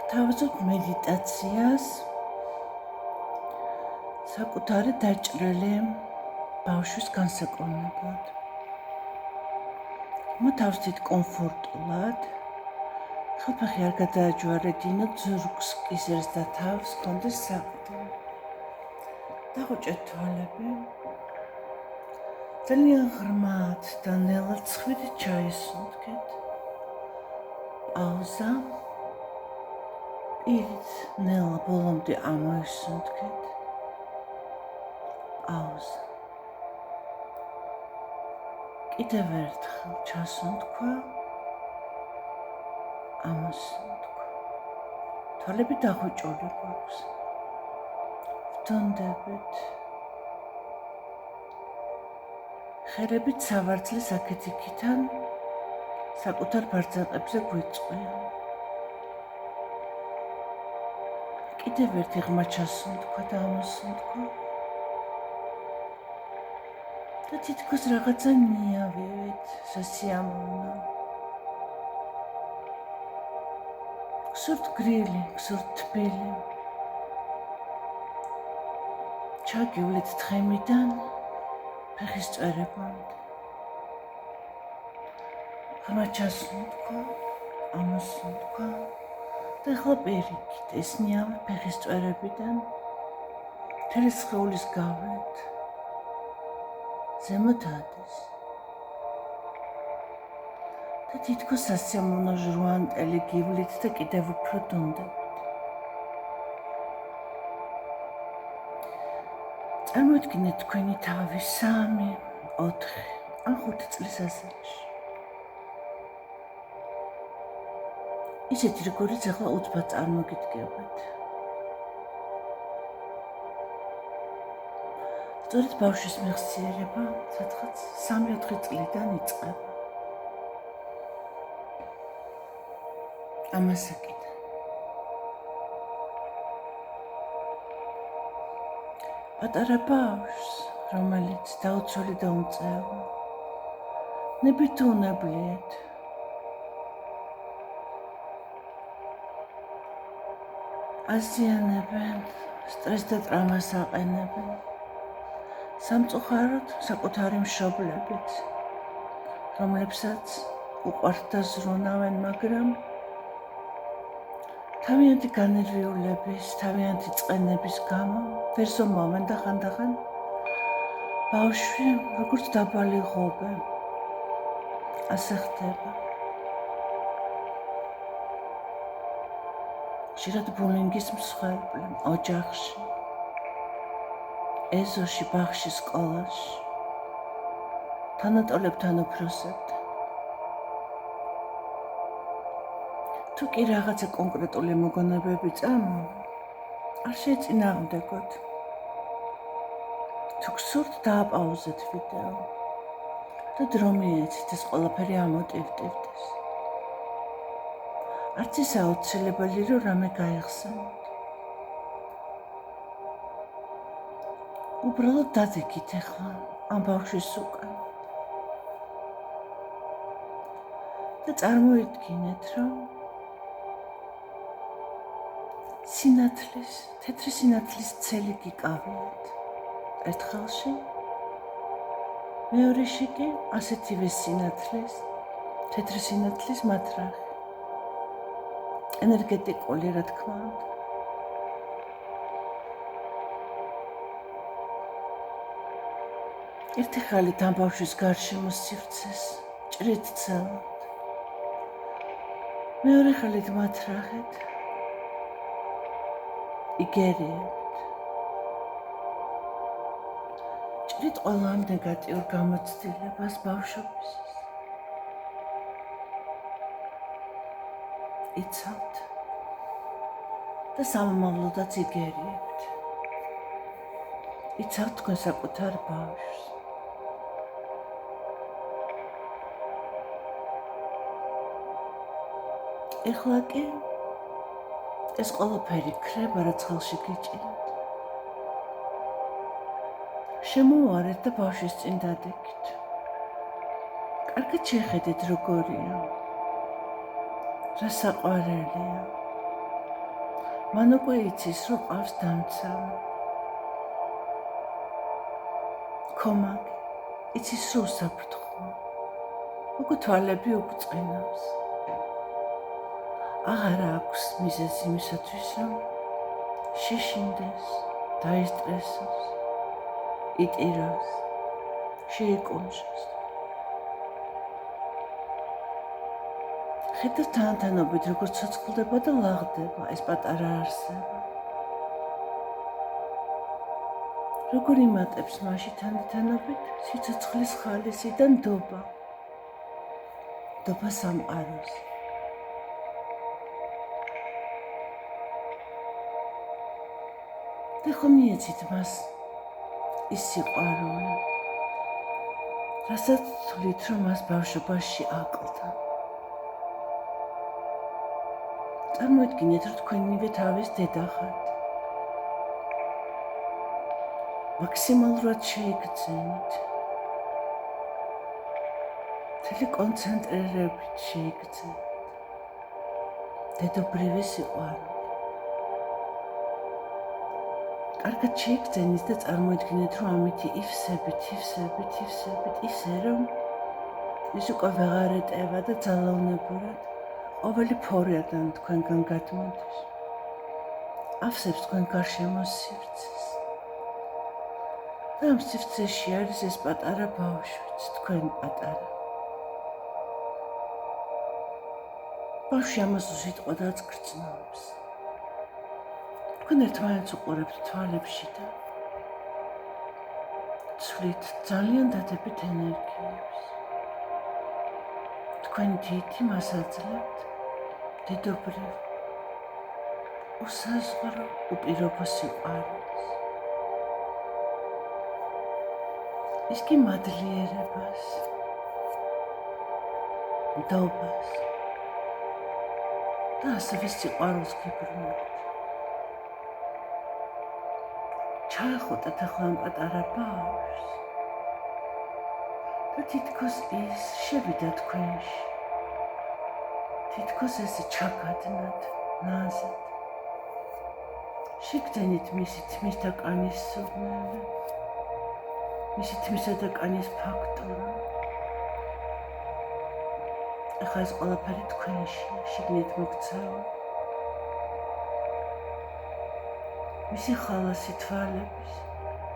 გთავაზობთ მედიტაციას საკუთარი დაჭრილი ბავშვის განსაკუთრებად. მოთავსდით კომფორტულად, ხელფეხი არ გადააჯვარედინოთ, ზურგს, კისერს და თავს გქონდეს საყრდენი. დახუჭეთ თვალები. ძალიან ღრმად და ნელად ცხვირით ჩაისუნთქეთ. პაუზა. პირით ნელა ბოლომდე ამოისუნთქეთ. პაუზა. კიდევ ერთხელ ჩასუნთქვა. ამოსუნთქვა. თვალები დახუჭული გვაქვს. ვტონდებით. ხელებით სავარცხლის აქეთ-იქიდან საკუთარ ბარძაყებზე გვიწყვია. კიდევ ერთი ღრმა ჩასუნთქვა და ამოსუნთქვა. და თითქოს რაღაცა ნიავივით, სასიამოვნო. გსურთ გრილი, გსურთ თბილი. ჩაგივლით თხემიდან ფეხის წვერებამდე. ღრმა ჩასუნთქვა, ამოსუნთქვა და ახლა პირიქით ეს ნიავი ფეხის წვერებიდან მთელი სხეულის გავლით. ზემოთ ადის. და თითქოს სასიამოვნო ჟრუანტელი გივლით და კიდევ უფრო დონდებით. წარმოიდგინეთ თქვენი თავი 3, 4 ან 5 წლის ასაკში. ისეთი როგორიც ახლა უცბად წარმოგიდგებათ. სწორედ ბავშვის მეხსიერება სადღაც 3-4 წლიდან იწყება. ამასაკიდან. პატარა ბავშვს, რომელიც დაუცველი და უმწევა, ნებით უნებლიეთ. აზიანებენ, სტრესს და ტრამას აყენებენ. სამწუხაროდ საკუთარი მშობლებით, რომლებსაც უყვართ და ზრუნავენ, მაგრამ თავიანთი განერვიულების, თავიანთი წყენების გამო ვერ ზომავენ და ხანდახან ბავშვი როგორც დაბალი ღობე ასე ხდება. ხშირად ბულინგის მსხვერპლი ოჯახში, ეზოში, ბაღში, სკოლაში, თანატოლებთან უფროსებთან. თუ კი რაღაცა კონკრეტული მოგონებები წამოვა, არ შეეწინააღმდეგოთ. თუ გსურთ, დააპაუზეთ ვიდეო და დრო მიეცით ეს ყველაფერი ამოტივტივდეს. არც ის აუცილებელი, რომ რამე გაიხსენოთ. უბრალოდ დადეკით ახლა ამ ბავშვის უკან და წარმოიდგინეთ, რომ თეთრი სინათლის ცელი გიკავიათ ერთ ხელში, მეორეში კი ასეთივე სინათლის, თეთრი სინათლის მათრახი. ენერგეტიკული, რა თქმა უნდა. ერთი ხალით ამ ბავშვის გარშემო სივრცეს ჭრით ცელოთ. მეორე ხალით მათრახეთ. იგერიებთ. ჭრით ყველა ამ ნეგატიურ გამოცდილებას ბავშვობისას. იცავთ და სამომავლოდაც იგერიებთ. იცავთ თქვენ საკუთარ ბავშვს. ეხლა კი ეს ყველაფერი ქრება, რაც ხელში გიჭირეთ. შემოვარეთ და ბავშვის წინ დადეკით. კარგად შეხედეთ როგორია. რა საყვარელია. მან უკვე იცის, რომ ყავს დამცავი. ქომაგი, იცის, რომ უსაფრთხოა. უკვე თვალები უბრწყინავს. აღარ აქვს მიზეზი იმისათვის, რომ შეშინდეს, დაესტრესოს, იტიროს, შეიკონჟოს. ხედავს თანთანობით, როგორც ცოცხლდება და ლაღდება ეს პატარა არსება. როგორ იმატებს მასში თანთანობით სიცოცხლის ხალისი და ნდობა. ნდობა სამყაროს. და ხომ მიეცით მას ის სიყვარული, რასაც თვლით, რომ მას ბავშვობაში აკლდა. წარმოიდგინეთ, რომ თქვენივე თავის დედა ხართ. მაქსიმალურად შეიგრძენით. მთელი კონცენტრირებით შეიგრძენით. დედობრივი სიყვარული. კარგად შეიგრძენით და წარმოიდგინეთ, რომ ამითი ივსებით, ისე, რომ ის უკვე ვეღარ ეტევა და ძალაუნებურად ყოველი ფორიადან თქვენგან გადმოდის. ავსებს თქვენ გარშემო სივრცეს. და ამ სივრცეში არის ეს პატარა ბავშვიც, თქვენ პატარა. ბავშვი ამას უსიტყვოდაც გრძნობს. თქვენ ერთმანეთს უყურებთ თვალებში და ცვლით ძალიან დადებით ენერგიებს. თქვენ დიდი მას აძლევთ დედობრივ, უსაზღვრო, უპირობო სიყვარულს. ის კი მადლიერებას, ნდობას და ასევე სიყვარულს გიბრუნებთ. ჩაეხუტეთ ახლა ამ პატარა ბავშვს და თითქოს ის შევიდა თქვენში. თითქოს ესე ჩაგადნათ, ნაზად. შეგძენით მისი თმის და კანის სურნელი, მისი თმისა და კანის ფაქტორა. ახლა ეს ყველაფერი თქვენში, შიგნით მოქცევა. მისი ხალასი თვალების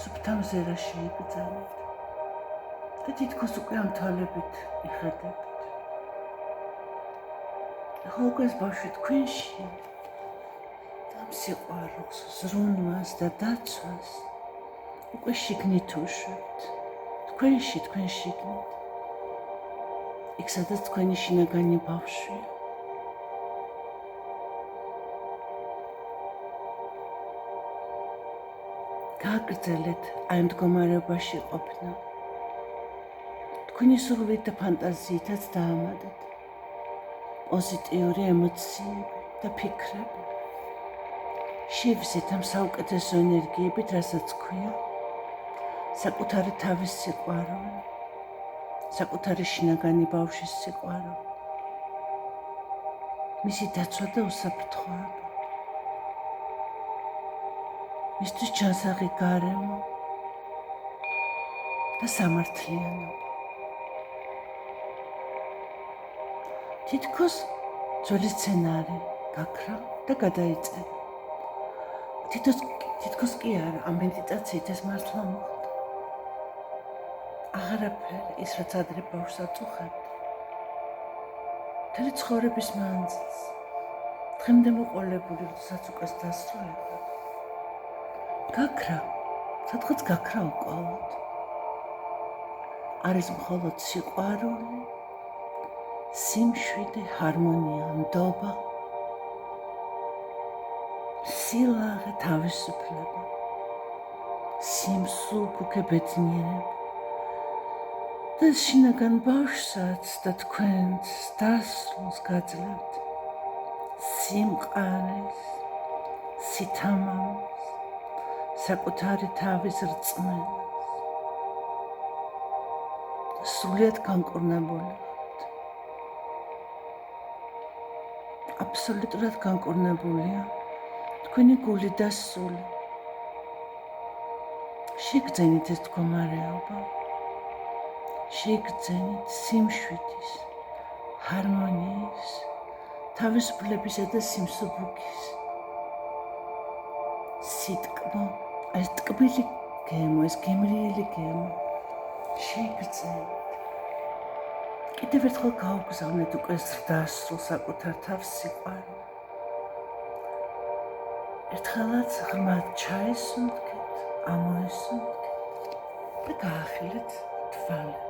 სუფთა მზერა შეიგრძანეთ და თითქოს უკვე ამ თვალებით იხედებთ. ახლა უკვე ეს ბავშვი თქვენში და ამ სიყვარულს, ზრუნვას და დაცვას უკვე შიგნით უშვებთ. თქვენში, თქვენ შიგნით. იქ სადაც თქვენი შინაგანი ბავშვია. გააგრძელეთ აი მდგომარეობაში ყოფნა. თქვენი სურვილით და ფანტაზიითაც დაამატეთ პოზიტიური ემოციები და ფიქრები. შევიზეთ ამ საუკეთესო ენერგიებით, რასაც ქვია საკუთარი თავის სიყვარული, საკუთარი შინაგანი ბავშვის სიყვარული, მისი დაცვა და უსაფრთხოება. მისთვის ჩანსაღი გარემო და სამართლიანობა. თითქოს ძველი სცენარი გაქრა და გადაიწერა. თითქოს კი არა, ამ მედიტაციით ეს მართლა მოხდა. აღარაფერი ის, რაც ადრე ბავშვს აწუხებდა. მთელი ცხოვრების მანძილს, დღემდე მოყოლებული, როდესაც უკეს დასრულება. გაქრა, სადღაც გაქრა უკვალოდ. არის მხოლოდ სიყვარული, სიმშვიდე, ჰარმონია, ნდობა, სილაღე, თავისუფლება, სიმსუბუქე, ბედნიერება და შინაგან ბავშვსაც და თქვენს დასრულს გაძლევთ სიმყარეს, სითამამს, საკუთარი თავის რწმენას. სრულიად განკურნებული ხართ. აბსოლუტურად განკურნებულია თქვენი გული და სული. შეგძენით ეს მდგომარეობა. შეგძენით სიმშვიდის, ჰარმონიის, თავისუფლებისა და სიმსუბუქის. სიტკბო, ეს ტკბილი გემო, ეს გემრიელი გემო. შეგძენით. კიდევ ერთხელ გაუგზავნეთ უკვე ზრდასრულ საკუთარ თავს სიყვარული. ერთხელაც ღრმად ჩაესუნთქეთ, ამოესუნთქეთ და გაახილეთ თვალები.